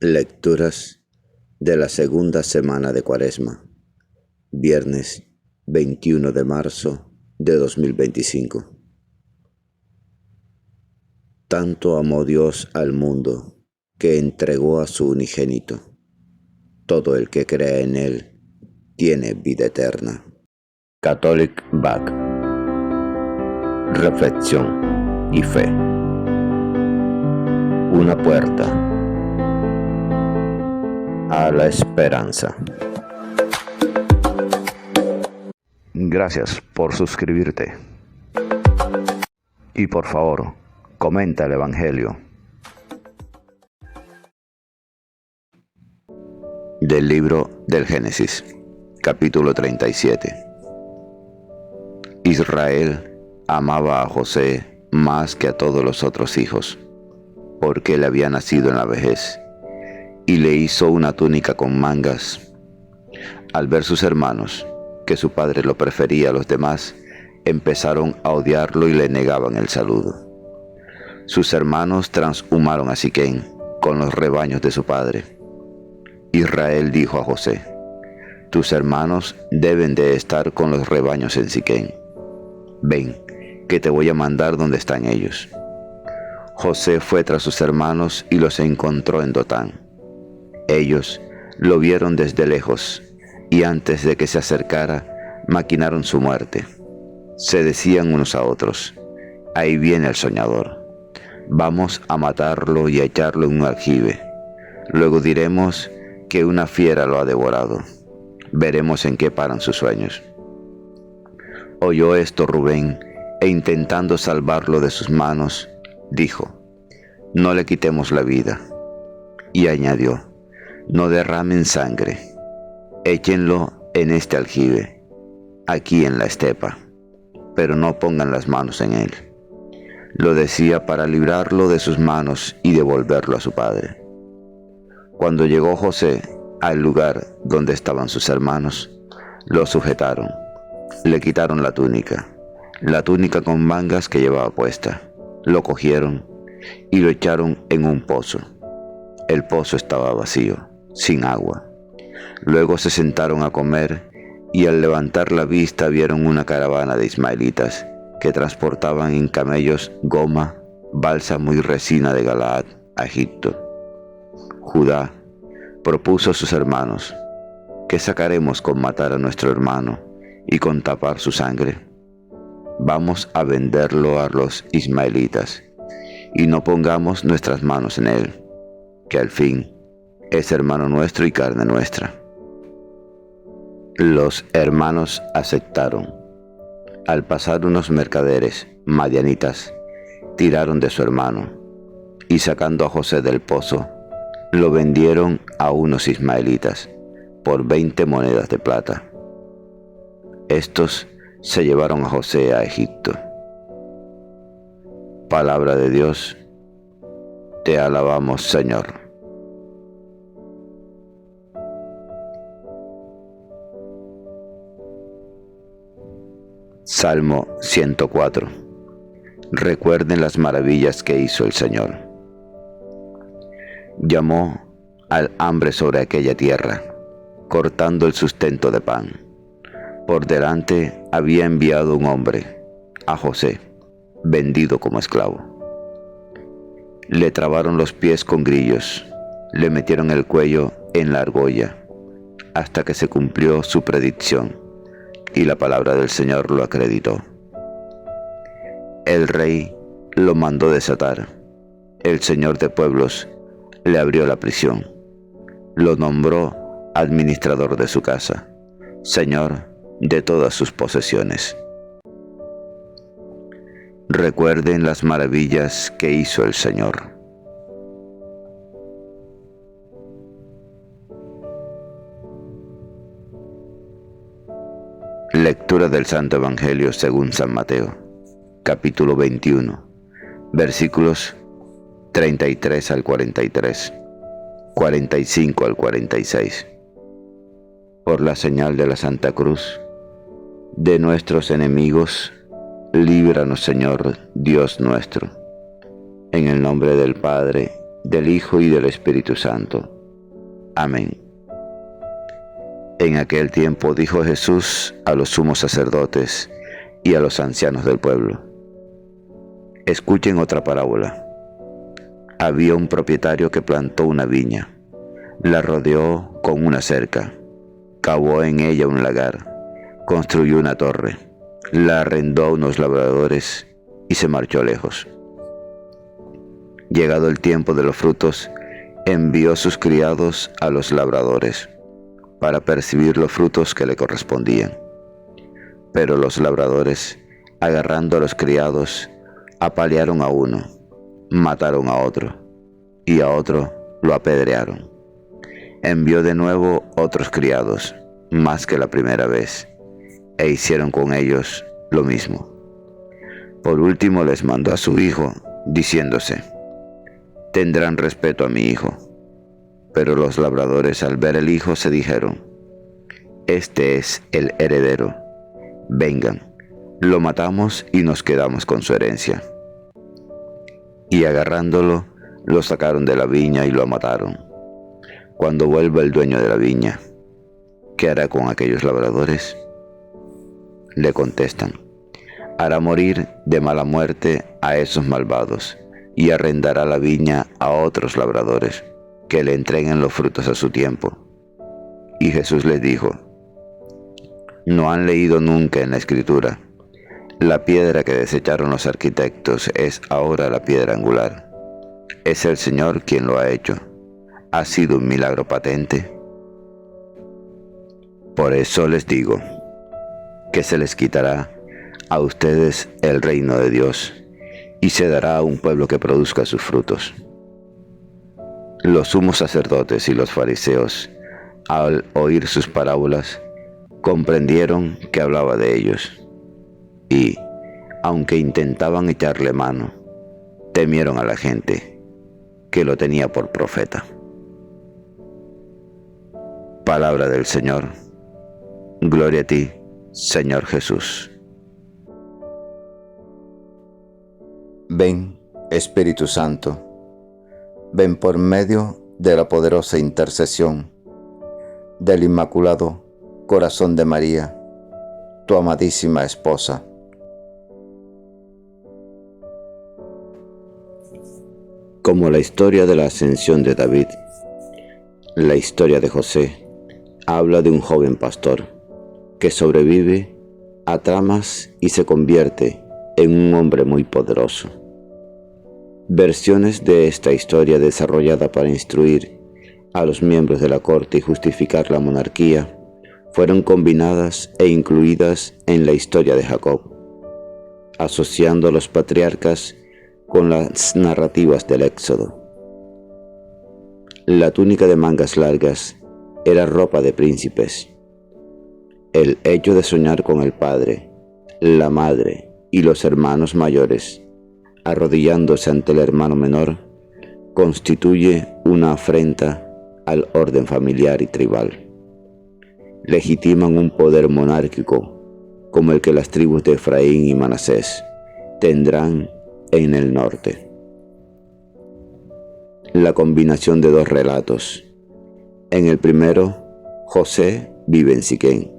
Lecturas de la segunda semana de Cuaresma, viernes 21 de marzo de 2025. Tanto amó Dios al mundo que entregó a su unigénito. Todo el que cree en Él tiene vida eterna. Catholic Back. Reflexión y fe. Una puerta a la esperanza. Gracias por suscribirte. Y por favor, comenta el Evangelio. Del libro del Génesis, capítulo 37. Israel amaba a José más que a todos los otros hijos, porque él había nacido en la vejez, y le hizo una túnica con mangas. Al ver sus hermanos que su padre lo prefería a los demás, empezaron a odiarlo y le negaban el saludo. Sus hermanos transhumaron a Siquén con los rebaños de su padre. Israel dijo a José: tus hermanos deben de estar con los rebaños en Siquén. Ven, que te voy a mandar donde están ellos. José fue tras sus hermanos y los encontró en Dotán. Ellos lo vieron desde lejos, y antes de que se acercara, maquinaron su muerte. Se decían unos a otros: ahí viene el soñador. Vamos a matarlo y a echarlo en un aljibe. Luego diremos que una fiera lo ha devorado. Veremos en qué paran sus sueños. Oyó esto Rubén, e intentando salvarlo de sus manos, dijo: no le quitemos la vida. Y añadió: no derramen sangre, échenlo en este aljibe, aquí en la estepa, pero no pongan las manos en él. Lo decía para librarlo de sus manos y devolverlo a su padre. Cuando llegó José al lugar donde estaban sus hermanos, lo sujetaron, le quitaron la túnica con mangas que llevaba puesta, lo cogieron y lo echaron en un pozo. El pozo estaba vacío, sin agua. Luego se sentaron a comer, y al levantar la vista vieron una caravana de ismaelitas que transportaban en camellos goma, bálsamo y resina de Galaad a Egipto. Judá propuso a sus hermanos: ¿qué sacaremos con matar a nuestro hermano y con tapar su sangre? Vamos a venderlo a los ismaelitas, y no pongamos nuestras manos en él, que al fin es hermano nuestro y carne nuestra. Los hermanos aceptaron. Al pasar unos mercaderes madianitas, tiraron de su hermano, y sacando a José del pozo, lo vendieron a unos ismaelitas por 20 monedas de plata. Estos se llevaron a José a Egipto. Palabra de Dios, te alabamos, Señor. Salmo 104. Recuerden las maravillas que hizo el Señor. Llamó al hambre sobre aquella tierra, cortando el sustento de pan. Por delante había enviado un hombre, a José, vendido como esclavo. Le trabaron los pies con grillos, le metieron el cuello en la argolla, hasta que se cumplió su predicción, y la palabra del Señor lo acreditó. El rey lo mandó desatar. El Señor de pueblos le abrió la prisión. Lo nombró administrador de su casa, Señor de todas sus posesiones. Recuerden las maravillas que hizo el Señor. Lectura del Santo Evangelio según San Mateo, capítulo 21, versículos 33 al 43, 45 al 46. Por la señal de la Santa Cruz, de nuestros enemigos, líbranos, Señor Dios nuestro. En el nombre del Padre, del Hijo y del Espíritu Santo. Amén. En aquel tiempo dijo Jesús a los sumos sacerdotes y a los ancianos del pueblo: escuchen otra parábola. Había un propietario que plantó una viña, la rodeó con una cerca, cavó en ella un lagar, construyó una torre, la arrendó a unos labradores y se marchó lejos. Llegado el tiempo de los frutos, envió sus criados a los labradores para percibir los frutos que le correspondían. Pero los labradores, agarrando a los criados, apalearon a uno, mataron a otro, y a otro lo apedrearon. Envió de nuevo otros criados, más que la primera vez, e hicieron con ellos lo mismo. Por último les mandó a su hijo, diciéndose: tendrán respeto a mi hijo. Pero los labradores, al ver el hijo, se dijeron: este es el heredero. Vengan, lo matamos y nos quedamos con su herencia. Y agarrándolo, lo sacaron de la viña y lo mataron. Cuando vuelva el dueño de la viña, ¿qué hará con aquellos labradores? Le contestan: hará morir de mala muerte a esos malvados y arrendará la viña a otros labradores que le entreguen los frutos a su tiempo. Y Jesús les dijo: ¿no han leído nunca en la Escritura: la piedra que desecharon los arquitectos es ahora la piedra angular? Es el Señor quien lo ha hecho. ¿Ha sido un milagro patente? Por eso les digo que se les quitará a ustedes el reino de Dios y se dará a un pueblo que produzca sus frutos. Los sumos sacerdotes y los fariseos, al oír sus parábolas, comprendieron que hablaba de ellos, y, aunque intentaban echarle mano, temieron a la gente, que lo tenía por profeta. Palabra del Señor. Gloria a ti, Señor Jesús. Ven, Espíritu Santo, ven por medio de la poderosa intercesión del Inmaculado Corazón de María, tu amadísima esposa. Como la historia de la ascensión de David, la historia de José habla de un joven pastor que sobrevive a tramas y se convierte en un hombre muy poderoso. Versiones de esta historia desarrollada para instruir a los miembros de la corte y justificar la monarquía fueron combinadas e incluidas en la historia de Jacob, asociando a los patriarcas con las narrativas del Éxodo. La túnica de mangas largas era ropa de príncipes. El hecho de soñar con el padre, la madre y los hermanos mayores arrodillándose ante el hermano menor constituye una afrenta al orden familiar y tribal. Legitiman un poder monárquico como el que las tribus de Efraín y Manasés tendrán en el norte. La combinación de dos relatos. En el primero, José vive en Siquén.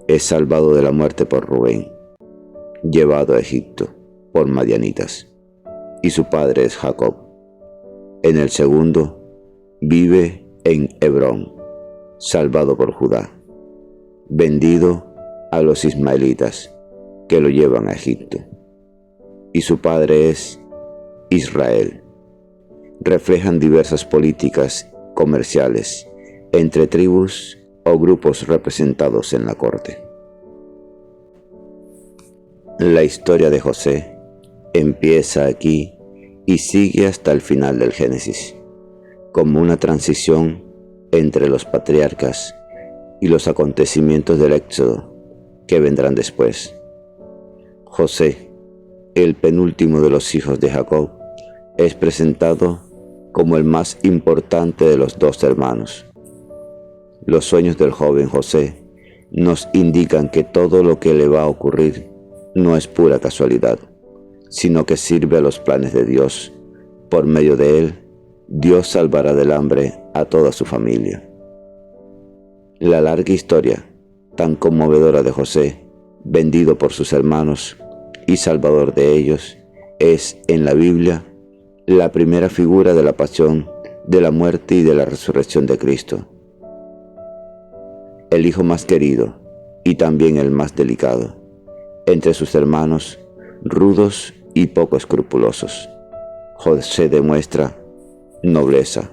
Es salvado de la muerte por Rubén, llevado a Egipto por madianitas, y su padre es Jacob. En el segundo, vive en Hebrón, salvado por Judá, vendido a los ismaelitas, que lo llevan a Egipto, y su padre es Israel. Reflejan diversas políticas comerciales entre tribus o grupos representados en la corte. La historia de José empieza aquí y sigue hasta el final del Génesis, como una transición entre los patriarcas y los acontecimientos del Éxodo que vendrán después. José, el penúltimo de los hijos de Jacob, es presentado como el más importante de los dos hermanos. Los sueños del joven José nos indican que todo lo que le va a ocurrir no es pura casualidad, sino que sirve a los planes de Dios por medio de él Dios salvará del hambre a toda su familia. La larga historia tan conmovedora de José, vendido por sus hermanos y salvador de ellos, es en la Biblia la primera figura de la pasión, de la muerte y de la resurrección de Cristo. El hijo más querido y también el más delicado entre sus hermanos, rudos y poco escrupulosos. José demuestra nobleza.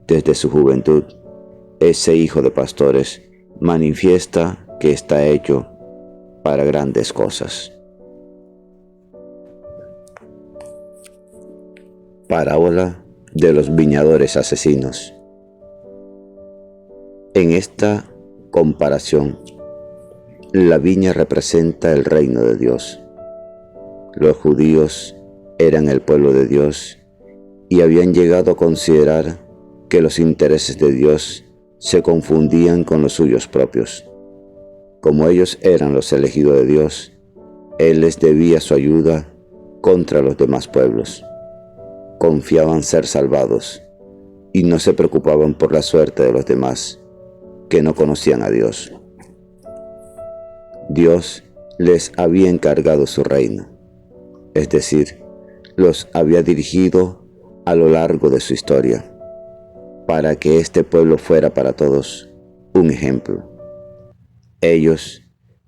Desde su juventud, ese hijo de pastores manifiesta que está hecho para grandes cosas. Parábola de los viñadores asesinos. En esta comparación, la viña representa el reino de Dios. Los judíos eran el pueblo de Dios y habían llegado a considerar que los intereses de Dios se confundían con los suyos propios. Como ellos eran los elegidos de Dios, Él les debía su ayuda contra los demás pueblos. Confiaban ser salvados y no se preocupaban por la suerte de los demás que no conocían a Dios. Dios les había encargado su reino, es decir, los había dirigido a lo largo de su historia, para que este pueblo fuera para todos un ejemplo. Ellos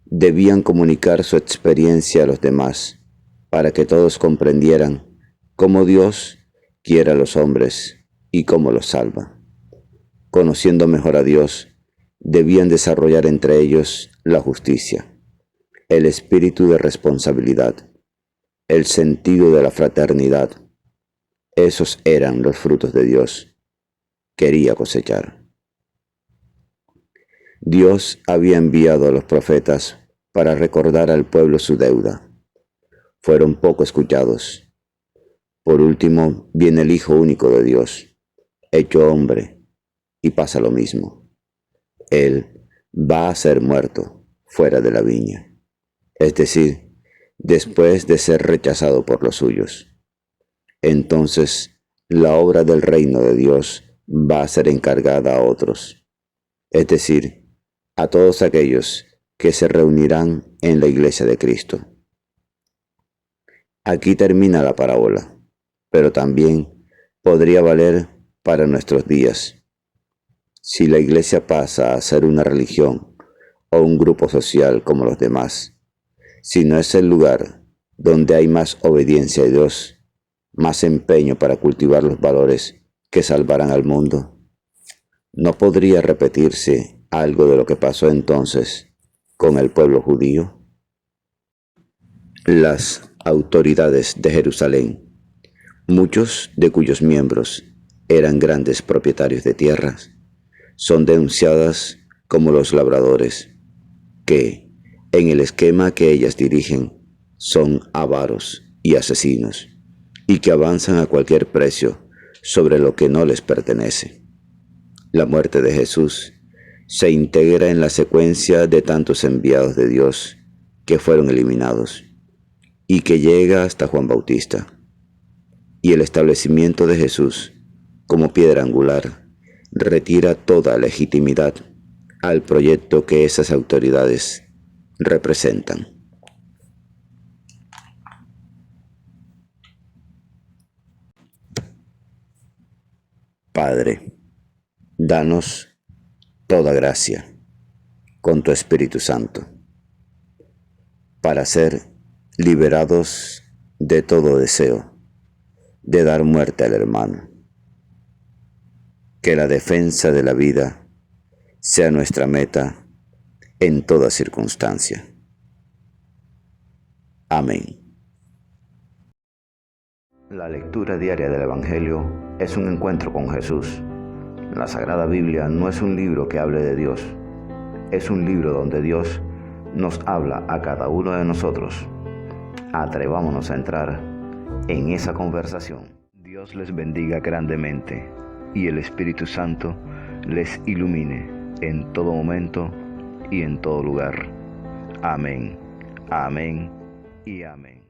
debían comunicar su experiencia a los demás, para que todos comprendieran cómo Dios quiere a los hombres y cómo los salva. Conociendo mejor a Dios, debían desarrollar entre ellos la justicia, el espíritu de responsabilidad, el sentido de la fraternidad. Esos eran los frutos de Dios. Quería cosechar. Dios había enviado a los profetas para recordar al pueblo su deuda. Fueron poco escuchados. Por último, viene el Hijo único de Dios, hecho hombre, y pasa lo mismo. Él va a ser muerto fuera de la viña, es decir, después de ser rechazado por los suyos. Entonces, la obra del reino de Dios va a ser encargada a otros, es decir, a todos aquellos que se reunirán en la iglesia de Cristo. Aquí termina la parábola, pero también podría valer para nuestros días. Si la iglesia pasa a ser una religión o un grupo social como los demás, si no es el lugar donde hay más obediencia a Dios, más empeño para cultivar los valores que salvarán al mundo, ¿no podría repetirse algo de lo que pasó entonces con el pueblo judío? Las autoridades de Jerusalén, muchos de cuyos miembros eran grandes propietarios de tierras, son denunciadas como los labradores, que, en el esquema que ellas dirigen, son avaros y asesinos, y que avanzan a cualquier precio sobre lo que no les pertenece. La muerte de Jesús se integra en la secuencia de tantos enviados de Dios que fueron eliminados, y que llega hasta Juan Bautista. Y el establecimiento de Jesús como piedra angular retira toda legitimidad al proyecto que esas autoridades representan. Padre, danos toda gracia con tu Espíritu Santo para ser liberados de todo deseo de dar muerte al hermano. Que la defensa de la vida sea nuestra meta en toda circunstancia. Amén. La lectura diaria del Evangelio es un encuentro con Jesús. La Sagrada Biblia no es un libro que hable de Dios, es un libro donde Dios nos habla a cada uno de nosotros. Atrevámonos a entrar en esa conversación. Dios les bendiga grandemente y el Espíritu Santo les ilumine en todo momento y en todo lugar. Amén, amén y amén.